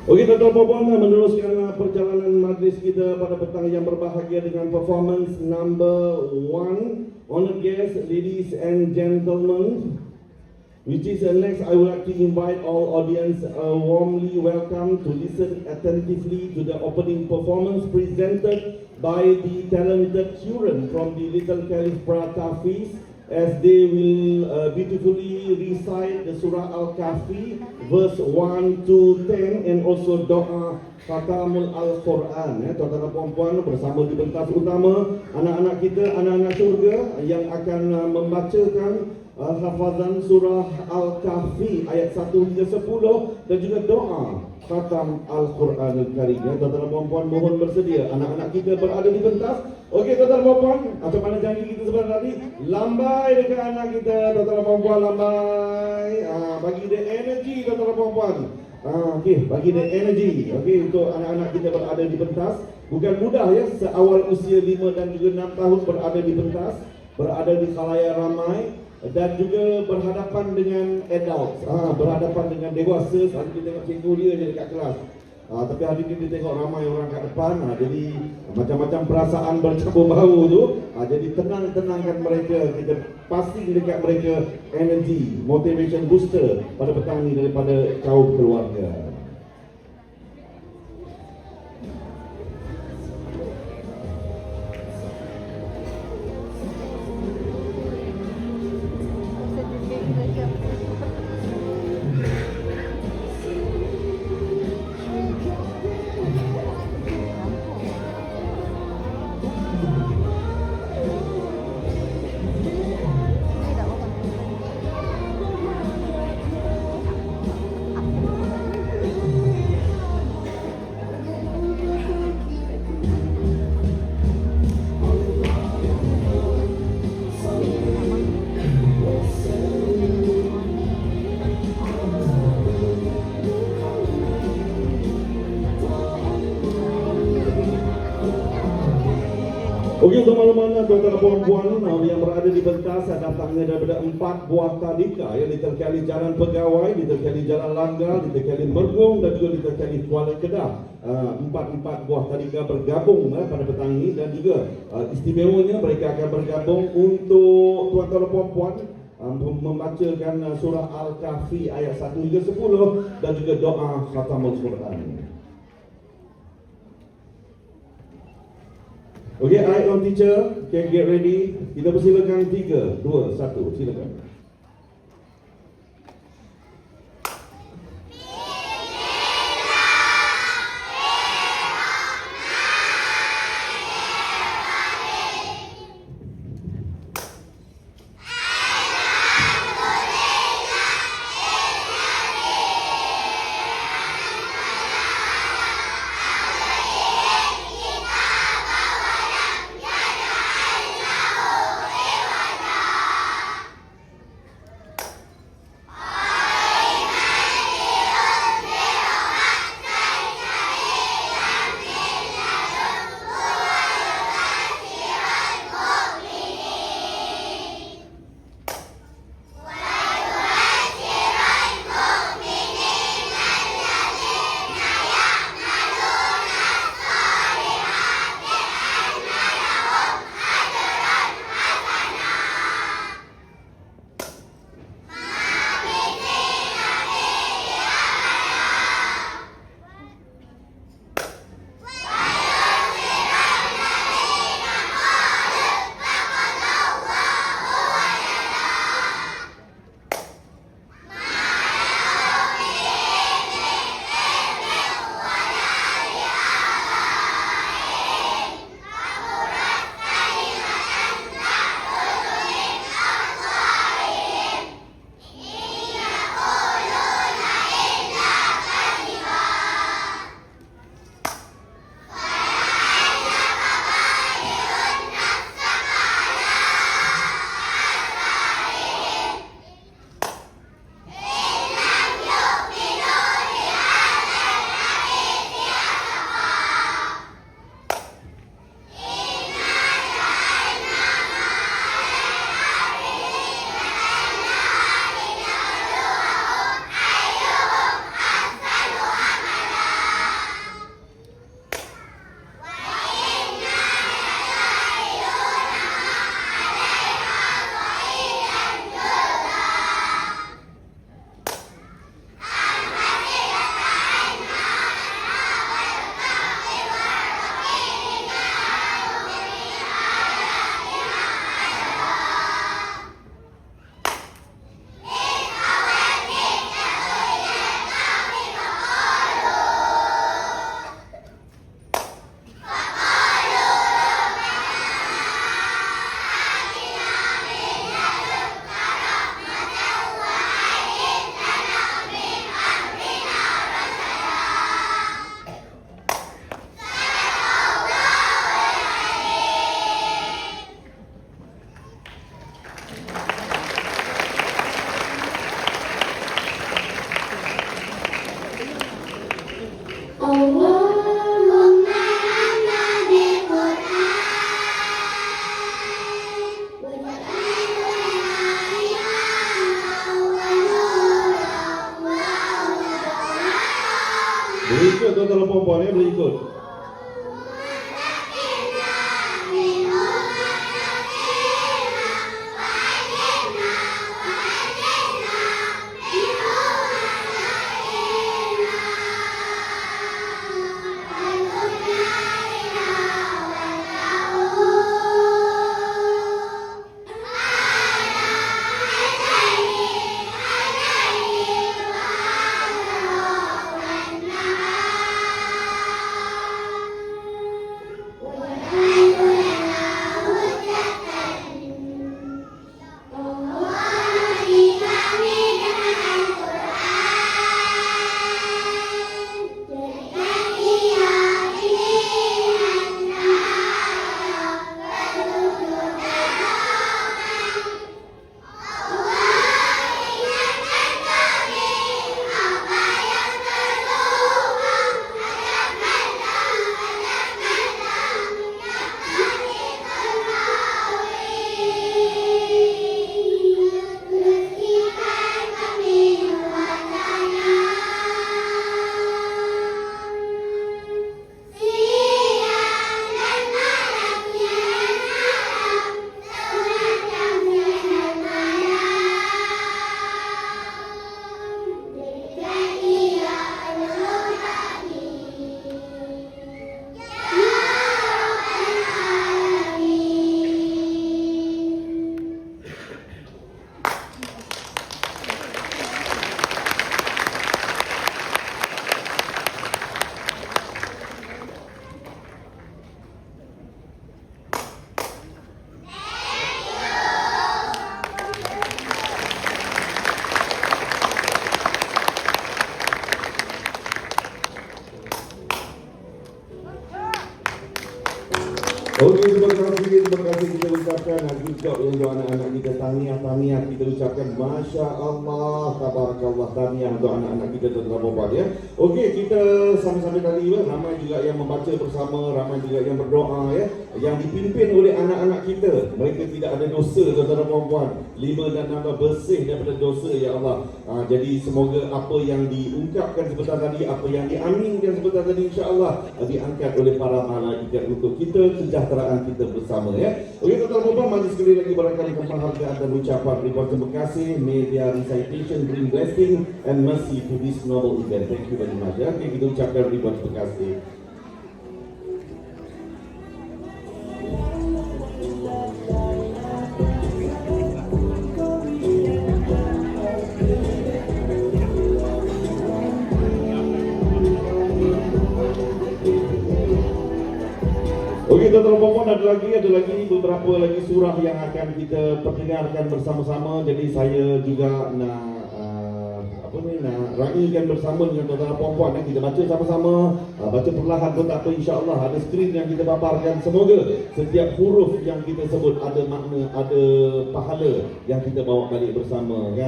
Okey, tuan-tuan dan puan, meneruskan perjalanan majlis kita pada petang yang berbahagia dengan performance number 1. Honored guests, ladies and gentlemen, which is next, I would like to invite all audience warmly welcome to listen attentively to the opening performance presented by the talented children from the Little Caliph Tahfiz, as they will beautifully recite the Surah Al-Kahfi, verse 1 to 10, and also doa Khatamul Al-Quran. Tuan-tuan dan puan-puan, bersama di pentas utama anak-anak kita, anak-anak syurga yang akan membacakan hafazan Surah Al-Kahfi ayat 1 hingga 10 dan juga doa Khatam Al-Quran Al-Karim. Tuan-tuan dan puan-puan, mohon bersedia, anak-anak kita berada di pentas. Okey, tuan-tuan dan puan-puan, macam mana janji kita sebentar tadi, lambai dekat anak kita, tuan-tuan dan puan-puan, lambai. Bagi dia energi, tuan-tuan dan puan-puan. Okey, bagi dia energi. Okey, untuk anak-anak kita berada di pentas. Bukan mudah ya, seawal usia 5 dan juga 6 tahun berada di pentas, berada di khalayak ramai dan juga berhadapan dengan adults, berhadapan dengan dewasa. Selalu kita tengok cikgu dia je dekat kelas, tapi hari ini dia tengok ramai orang kat depan, jadi macam-macam perasaan bercampur bau tu. Jadi tenangkan mereka, kita passing dekat mereka energy, motivation booster pada petang ni daripada kaum keluarga. Okey, teman-teman, tuan-tuan dan puan-puan yang berada di pentas, datangnya daripada 4 buah tadika, ya, Little Caliph Jalan Pegawai, Little Caliph Jalan Langgar, Little Caliph Mergong dan juga Little Caliph Kuala Kedah. 4 buah tadika bergabung pada petang ini, dan juga istimewanya mereka akan bergabung untuk tuan-tuan dan puan-puan membacakan surah Al-Kahfi ayat 1 hingga 10 dan juga doa Khatamul Quran. Okay, I on teacher, can get ready. Kita persilakan 3, 2, 1, silakan. Okey, terima kasih kita ucapkan good job untuk anak-anak kita. Tahniah kita ucapkan Masya Allah, Tabarakallah, tahniah untuk anak-anak kita tuan-tuan dan puan ya. Okey, kita sama-sama tadi ramai juga yang membaca bersama, ramai juga yang berdoa ya, yang dipimpin oleh anak-anak kita. Mereka tidak ada dosa tuan-tuan dan puan. 5 dan 6 bersih daripada dosa ya Allah. Jadi semoga apa yang diungkapkan sebentar tadi, apa yang diaminkan sebentar tadi insya-Allah diangkat oleh para malaikat untuk kita kesejahteraan kita bersama ya. Okey tuan-tuan dan puan, mari sekali lagi barangkali penghargaan dan ucapan ribuan terima kasih. May their recitation bring blessing and mercy to this noble event. Thank you very much ya. Okey, kita ucapkan ribuan terima kasih. Okey tuan-tuan dan puan, ada lagi beberapa lagi surah yang akan kita perdengarkan bersama-sama. Jadi saya juga nak nak raikan bersama dengan tuan-tuan dan puan kita baca sama-sama, baca perlahan pun tak apa, insya-Allah ada skrin yang kita paparkan. Semoga setiap huruf yang kita sebut ada makna, ada pahala yang kita bawa balik bersama ya.